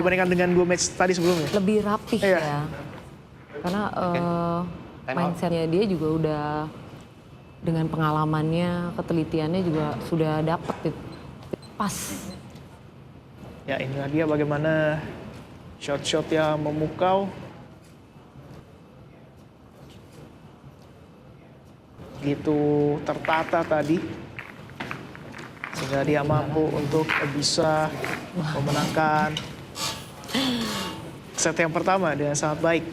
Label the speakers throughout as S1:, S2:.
S1: dibandingkan dengan 2 match tadi sebelumnya.
S2: Lebih rapih
S1: Iya.
S2: ya. Karena
S3: Time out.
S2: mindsetnya dia juga udah dengan pengalamannya, ketelitiannya juga sudah dapet gitu. Pas.
S1: Ya inilah dia bagaimana shot-shot yang memukau. Gitu tertata tadi. Sehingga dia mampu untuk bisa memenangkan set yang pertama dengan sangat baik.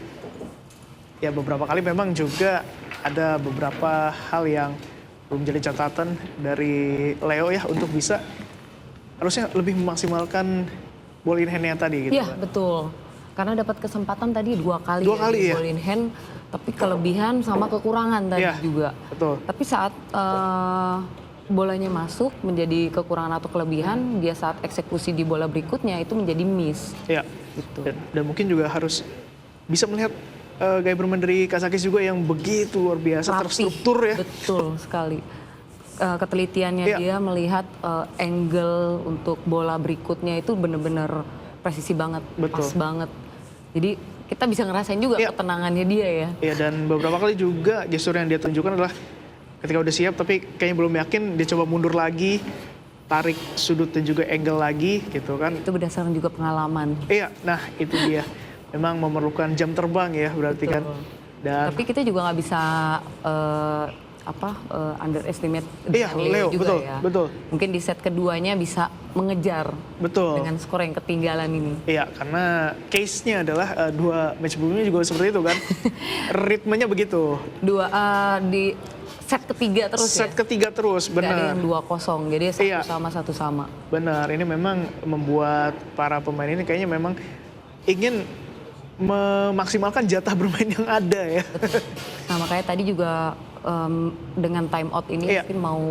S1: Ya beberapa kali memang juga ada beberapa hal yang belum jadi catatan dari Leo ya untuk bisa harusnya lebih memaksimalkan ball in hand-nya tadi gitu.
S2: Iya, betul. Karena dapat kesempatan tadi 2 kali,
S1: Dua kali,
S2: di
S1: ya?
S2: ball in hand, tapi kelebihan sama kekurangan tadi
S1: Iya,
S2: juga.
S1: betul.
S2: Tapi saat bolanya masuk menjadi kekurangan atau kelebihan, dia saat eksekusi di bola berikutnya itu menjadi miss.
S1: Ya,
S2: Gitu.
S1: dan mungkin juga harus bisa melihat gaya bermain dari Kazakis juga yang begitu luar biasa,
S2: Rapi.
S1: terstruktur ya.
S2: Betul sekali. Ketelitiannya
S1: Iya.
S2: dia melihat angle untuk bola berikutnya itu benar-benar presisi banget,
S1: Betul.
S2: pas banget. Jadi kita bisa ngerasain juga
S1: Iya.
S2: ketenangannya dia ya.
S1: Ya dan beberapa kali juga gestur yang dia tunjukkan adalah ketika udah siap tapi kayaknya belum yakin, dia coba mundur lagi, tarik sudut dan juga angle lagi gitu kan.
S2: Itu berdasarkan juga pengalaman.
S1: Iya, nah itu dia. Memang memerlukan jam terbang ya berarti kan.
S2: Betul.
S1: Dan
S2: Tapi kita juga nggak bisa underestimate
S1: Iya,
S2: dengan
S1: Leo,
S2: juga
S1: betul,
S2: ya.
S1: betul.
S2: Mungkin di set keduanya bisa mengejar
S1: betul.
S2: dengan skor yang ketinggalan ini.
S1: Iya, karena case-nya adalah 2 match sebelumnya juga seperti itu kan. Ritmenya begitu.
S2: Di set ketiga terus
S1: Set
S2: ya.
S1: ketiga terus,
S2: Nggak ada
S1: benar.
S2: yang 2-0, jadi satu
S1: Iya.
S2: sama satu sama.
S1: Benar, ini memang membuat para pemain ini kayaknya memang ingin memaksimalkan jatah bermain yang ada ya.
S2: Sama kayak tadi juga dengan time out ini
S1: Iya.
S2: mungkin mau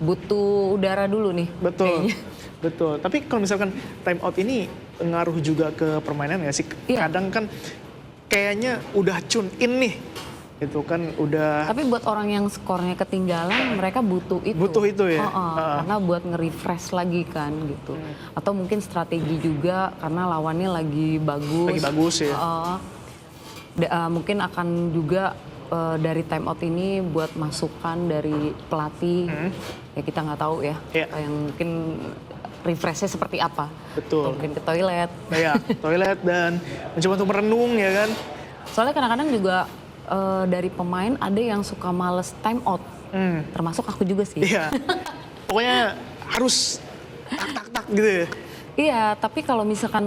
S2: butuh udara dulu nih.
S1: Betul,
S2: kayaknya.
S1: betul. Tapi kalau misalkan time out ini ngaruh juga ke permainan nggak sih?
S2: Iya.
S1: Kadang kan kayaknya udah tune in nih, itu kan udah.
S2: Tapi buat orang yang skornya ketinggalan, mereka butuh itu.
S1: Butuh itu ya?
S2: Karena buat nge-refresh lagi kan gitu. Atau mungkin strategi juga karena lawannya lagi bagus.
S1: Lagi bagus ya?
S2: Mungkin akan juga dari time out ini buat masukan dari pelatih. Ya kita nggak tahu ya.
S1: Iya.
S2: Yang mungkin refreshnya seperti apa.
S1: Betul.
S2: Atau mungkin ke toilet.
S1: Ya, toilet dan mencoba untuk merenung ya kan.
S2: Soalnya kadang-kadang juga dari pemain ada yang suka males time out. Termasuk aku juga sih.
S1: Iya. Pokoknya harus tak gitu ya.
S2: Iya, tapi kalau misalkan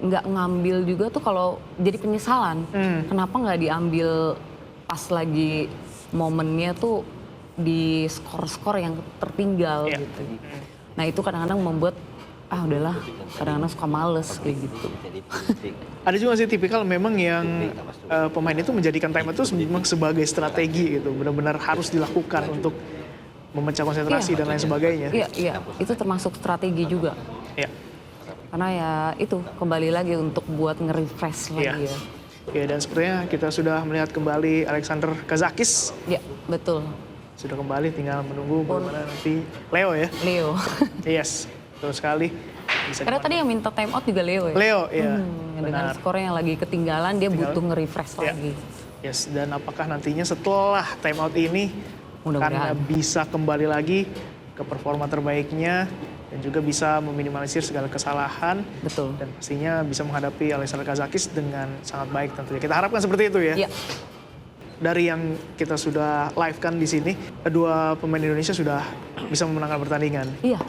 S2: nggak ngambil juga tuh kalau jadi penyesalan. Kenapa nggak diambil pas lagi momennya tuh di skor-skor yang tertinggal
S1: Iya.
S2: gitu. Nah itu kadang-kadang membuat udahlah, kadang-kadang suka males kayak gitu.
S1: Ada juga sih tipikal memang yang pemain itu menjadikan time out itu memang sebagai strategi gitu. Benar-benar harus dilakukan untuk memecah konsentrasi dan lain sebagainya.
S2: Iya, itu termasuk strategi juga.
S1: Iya.
S2: Karena ya itu kembali lagi untuk buat nge-refresh
S1: Iya.
S2: lagi ya.
S1: Ya, dan sepertinya kita sudah melihat kembali Alexander Kazakis.
S2: Iya, betul.
S1: Sudah kembali, tinggal menunggu bagaimana nanti Leo ya.
S2: Leo.
S1: Yes, betul sekali. Bisa
S2: Karena tadi yang minta time out juga Leo ya.
S1: Leo, ya.
S2: Dengan
S1: Benar.
S2: skornya yang lagi ketinggalan, dia butuh nge-refresh
S1: Ya.
S2: lagi.
S1: Yes, dan apakah nantinya setelah time out ini
S2: Mudah-mudahan.
S1: akan bisa kembali lagi ke performa terbaiknya dan juga bisa meminimalisir segala kesalahan
S2: Betul.
S1: dan pastinya bisa menghadapi Alexander Kazakis dengan sangat baik tentunya. Kita harapkan seperti itu ya.
S2: Iya.
S1: Dari yang kita sudah live kan di sini, kedua pemain Indonesia sudah bisa memenangkan pertandingan.
S2: Iya.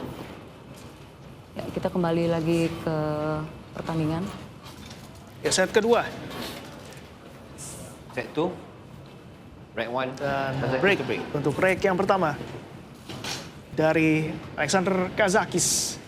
S2: Ya, kita kembali lagi ke pertandingan.
S1: Ya, set kedua
S3: Set 2. Break 1.
S1: dan break untuk break yang pertama dari Alexander Kazakis.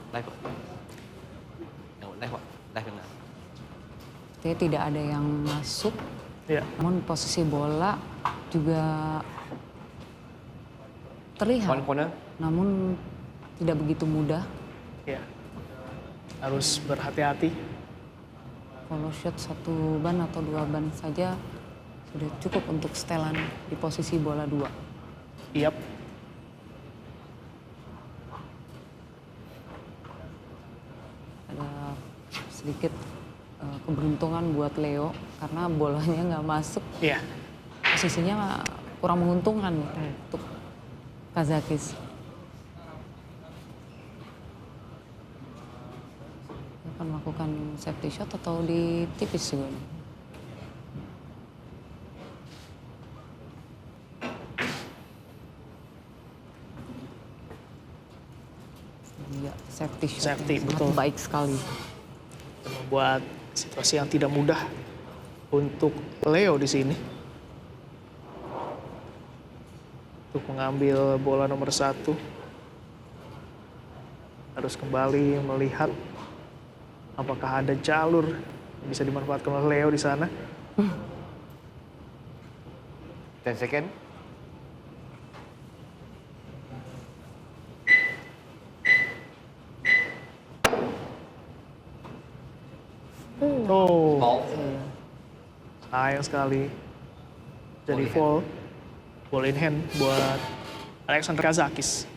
S3: Live. Tengok live Pak. Live dengar.
S2: Jadi tidak ada yang masuk.
S1: Ya.
S2: Namun posisi bola juga terlihat,
S3: One corner.
S2: namun tidak begitu mudah.
S1: Ya. Harus berhati-hati.
S2: Follow shot 1 ban atau 2 ban saja sudah cukup untuk setelan di posisi bola 2.
S1: Yap.
S2: Ada sedikit keberuntungan buat Leo karena bolanya nggak masuk.
S1: Iya.
S2: Posisinya kurang menguntungkan untuk Kazakis. Dia akan melakukan safety shot atau di tipis juga. Iya, safety shot
S1: Safety,
S2: yang sangat
S1: betul.
S2: baik sekali.
S1: Membuat situasi yang tidak mudah untuk Leo di sini. Untuk mengambil bola nomor 1. Harus kembali melihat apakah ada jalur yang bisa dimanfaatkan oleh Leo di sana.
S3: 10 second.
S1: Oh,
S3: Ball.
S1: sayang sekali. Jadi
S3: Ball in
S1: fall. Ball in hand buat Alexander Kazakis.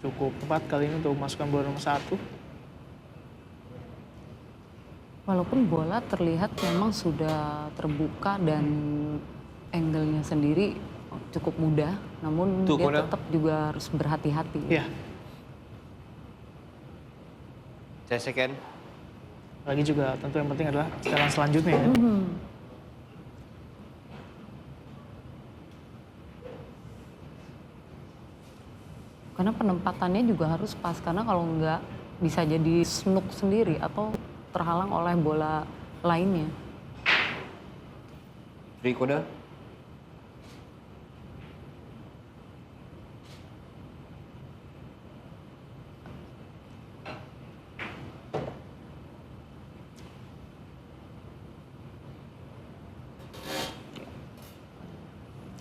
S1: Cukup tepat kali ini untuk masukkan bola nomor 1.
S2: Walaupun bola terlihat memang sudah terbuka dan angle-nya sendiri cukup mudah, namun
S3: Tuh,
S2: dia
S3: corner.
S2: tetap juga harus berhati-hati.
S1: Ya,
S3: 10 second.
S1: lagi juga tentu yang penting adalah setelan selanjutnya ya.
S2: Karena penempatannya juga harus pas, karena kalau nggak bisa jadi snook sendiri atau terhalang oleh bola lainnya.
S3: 3 corner.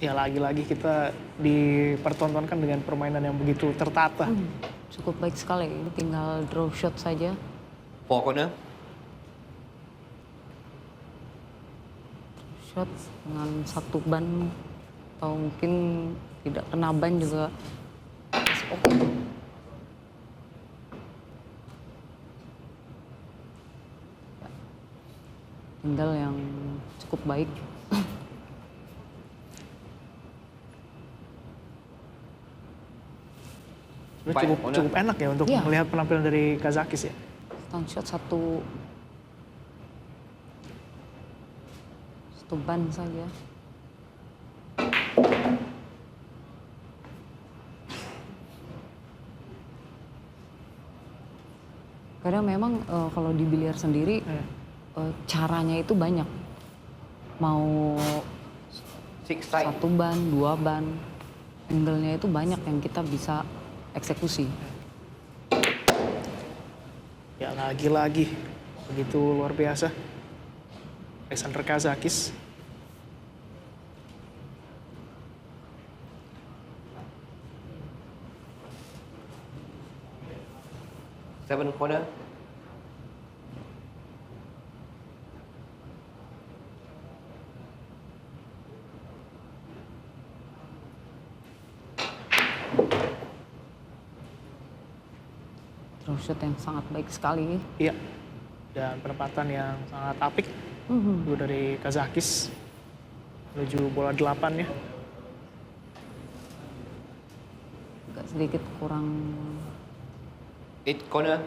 S1: Ya lagi-lagi kita dipertontonkan dengan permainan yang begitu tertata.
S2: Cukup baik sekali, ini tinggal draw shot saja.
S3: 4 corner.
S2: Shot dengan 1 ban atau mungkin tidak kena ban juga oke. Tinggal yang cukup baik.
S1: Sebenarnya cukup enak ya untuk
S2: Iya.
S1: melihat penampilan dari Kazakis ya.
S2: Stun shot satu ban saja. Karena memang kalau di biliar sendiri caranya itu banyak. Mau
S3: 6 side.
S2: 1 ban, 2 ban, angle-nya itu banyak yang kita bisa eksekusi.
S1: Ya lagi-lagi begitu luar biasa. Alexander Kazakis.
S3: Seven corner.
S2: Draw shot yang sangat baik sekali.
S1: Iya. Dan penempatan yang sangat apik itu dari Kazakis menuju bola 8 ya.
S2: Agak sedikit kurang
S3: 8 corner.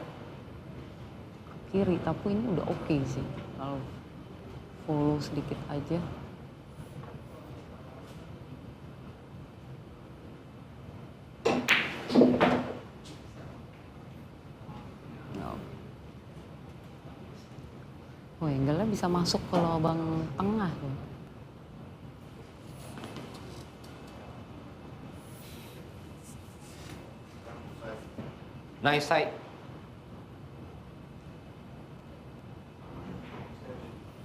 S2: kiri, tapi ini udah oke sih. Kalau follow sedikit aja. Enggelnya bisa masuk ke lubang tengah tuh.
S3: Nice side.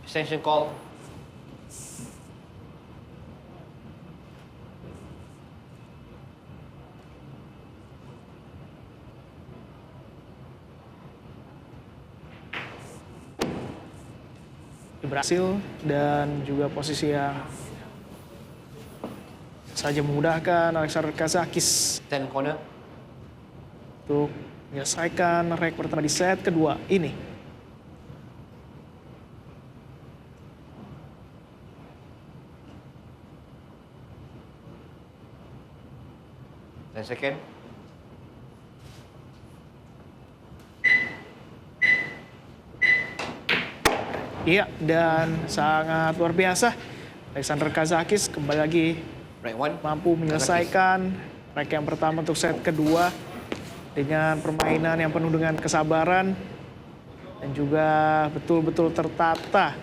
S3: Extension call.
S1: Berhasil dan juga posisi yang saja memudahkan Alexander Kazakis
S3: 10 corner.
S1: untuk menyelesaikan rek pertama di set kedua ini.
S3: Ten second.
S1: Iya, dan sangat luar biasa. Alexander Kazakis kembali lagi
S3: Right one.
S1: mampu menyelesaikan rek yang pertama untuk set kedua dengan permainan yang penuh dengan kesabaran dan juga betul-betul tertata